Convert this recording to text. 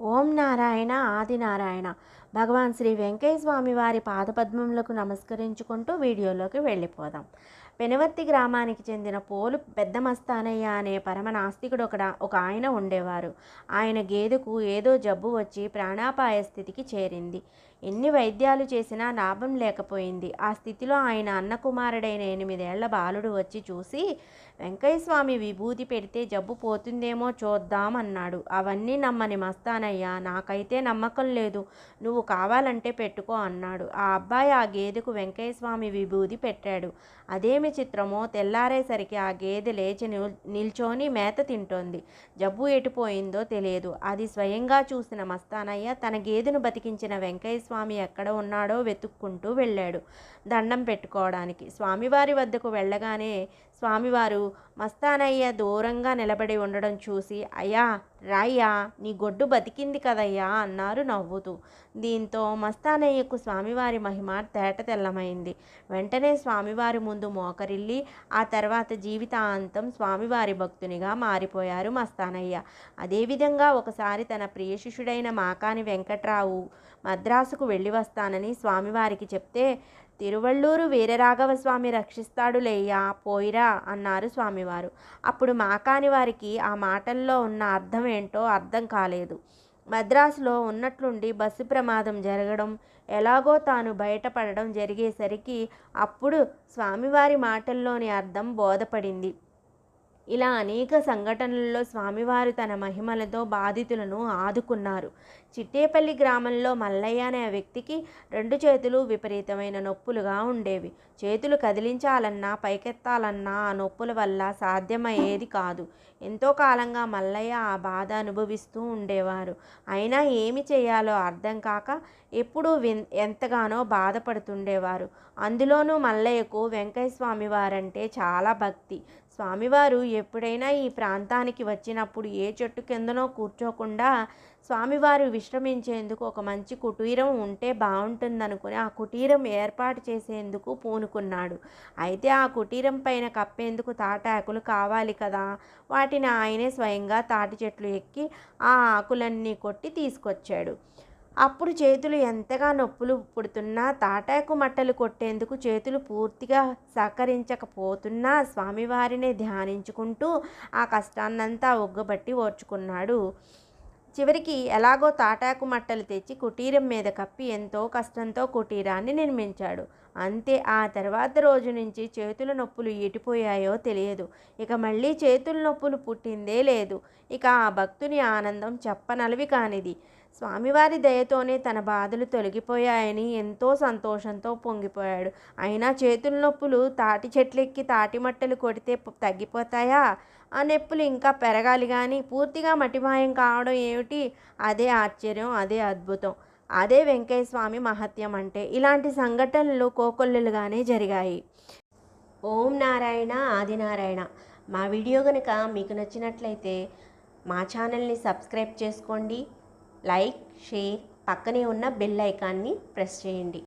ఓం నారాయణ ఆదినారాయణ. భగవాన్ శ్రీ వెంకయ్య స్వామి వారి పాదపద్మములకు నమస్కరించుకుంటూ వీడియోలోకి వెళ్ళిపోదాం. పెనువర్తి గ్రామానికి చెందిన పోలు పెద్ద మస్తానయ్య అనే పరమ నాస్తికుడు ఒక ఆయన ఉండేవారు. ఆయన గేదెకు ఏదో జబ్బు వచ్చి ప్రాణాపాయ స్థితికి చేరింది. ఎన్ని వైద్యాలు చేసినా లాభం లేకపోయింది. ఆ స్థితిలో ఆయన అన్న కుమారుడైన 8 ఏళ్ల బాలుడు వచ్చి చూసి, వెంకయ్యస్వామి విభూతి పెడితే జబ్బు పోతుందేమో చూద్దాం అన్నాడు. అవన్నీ నమ్మని మస్తానయ్య, నాకైతే నమ్మకం లేదు, నువ్వు కావాలంటే పెట్టుకో అన్నాడు. ఆ అబ్బాయి ఆ గేదెకు వెంకయ్యస్వామి విభూతి పెట్టాడు. అదేమి చిత్రమో, తెల్లారేసరికి ఆ గేదె లేచి నిల్చొని మేత తింటోంది. జబ్బు ఎటుపోయిందో తెలియదు. అది స్వయంగా చూసిన మస్తానయ్య తన గేదెను బతికించిన వెంకయ్యస్వామి ఎక్కడ ఉన్నాడో వెతుక్కుంటూ వెళ్ళాడు దండం పెట్టుకోవడానికి. స్వామివారి వద్దకు వెళ్ళగానే స్వామివారు మస్తానయ్య దూరంగా నిలబడి ఉండడం చూసి, అయ్యా రాయ్యా, నీ గొడ్డు బతికింది కదయ్యా అన్నారు నవ్వుతూ. దీంతో మస్తానయ్యకు స్వామివారి మహిమ తేటతెల్లమైంది. వెంటనే స్వామివారి ముందు మోకరిల్లి ఆ తర్వాత జీవితాంతం స్వామివారి భక్తునిగా మారిపోయారు మస్తానయ్య. అదేవిధంగా ఒకసారి తన ప్రియ శిష్యుడైన మాకాని వెంకట్రావు మద్రాసుకు వెళ్ళి వస్తానని స్వామివారికి చెప్తే, తిరువళ్ళూరు వీరరాఘవస్వామి రక్షిస్తాడులేయ్యా, పోయిరా అన్నారు స్వామివారు. అప్పుడు మాకాని వారికి ఆ మాటల్లో ఉన్న అర్థం ఏంటో అర్థం కాలేదు. మద్రాసులో ఉన్నట్లుండి బస్సు ప్రమాదం జరగడం, ఎలాగో తాను బయటపడడం జరిగేసరికి అప్పుడు స్వామివారి మాటల్లోని అర్థం బోధపడింది. ఇలా అనేక సంఘటనలలో స్వామివారు తన మహిమలతో బాధితులను ఆదుకున్నారు. చిట్టేపల్లి గ్రామంలో మల్లయ్య అనే వ్యక్తికి 2 చేతులు విపరీతమైన నొప్పులుగా ఉండేవి. చేతులు కదిలించాలన్నా పైకెత్తాలన్నా ఆ నొప్పుల వల్ల సాధ్యమయ్యేది కాదు. ఎంతో కాలంగా మల్లయ్య ఆ బాధ అనుభవిస్తూ ఉండేవారు. అయినా ఏమి చేయాలో అర్థం కాక ఎప్పుడూ ఎంతగానో బాధపడుతుండేవారు. అందులోనూ మల్లయ్యకు వెంకయ్య స్వామి వారంటే చాలా భక్తి. స్వామివారు ఎప్పుడైనా ఈ ప్రాంతానికి వచ్చినప్పుడు ఏ చెట్టు కిందనో కూర్చోకుండా స్వామివారు విశ్రమించేందుకు ఒక మంచి కుటీరం ఉంటే బాగుంటుందనుకుని ఆ కుటీరం ఏర్పాటు చేసేందుకు పూనుకున్నాడు. అయితే ఆ కుటీరం పైన కప్పేందుకు తాటాకులు కావాలి కదా. వాటిని ఆయనే స్వయంగా తాటి చెట్లు ఎక్కి ఆ ఆకులన్నీ కొట్టి తీసుకొచ్చాడు. అప్పుడు చేతులు ఎంతగా నొప్పులు పుడుతున్నా, తాటాకు మట్టలు కొట్టేందుకు చేతులు పూర్తిగా సహకరించకపోతున్నా స్వామివారినే ధ్యానించుకుంటూ ఆ కష్టాన్నంతా ఒగ్గబట్టి ఓర్చుకున్నాడు. చివరికి ఎలాగో తాటాకు మట్టలు తెచ్చి కుటీరం మీద కప్పి ఎంతో కష్టంతో కుటీరాన్ని నిర్మించాడు. అంతే. ఆ తర్వాత రోజు నుంచి చేతుల నొప్పులు ఎటుపోయాయో తెలియదు. ఇక మళ్ళీ చేతుల నొప్పులు పుట్టిందే లేదు. ఇక ఆ భక్తుని ఆనందం చెప్పనలవి కానిది. స్వామివారి దయతోనే తన బాధలు తొలగిపోయాయని ఎంతో సంతోషంతో పొంగిపోయాడు. అయినా చేతుల నొప్పులు తాటి చెట్లెక్కి తాటి మట్టలు కొడితే తగ్గిపోతాయా? ఆ నొప్పులు ఇంకా పెరగాలి కానీ పూర్తిగా మటిమాయం కావడం ఏమిటి? అదే ఆశ్చర్యం, అదే అద్భుతం, అదే వెంకయ్య స్వామి మహత్యం అంటే. ఇలాంటి సంఘటనలు కోకొల్లలుగానే జరిగాయి. ఓం నారాయణ ఆదినారాయణ. మా వీడియో కనుక మీకు నచ్చినట్లయితే మా ఛానల్ని సబ్స్క్రైబ్ చేసుకోండి. లైక్, షేర్, పక్కనే ఉన్న బెల్ ఐకాన్ని ప్రెస్ చేయండి.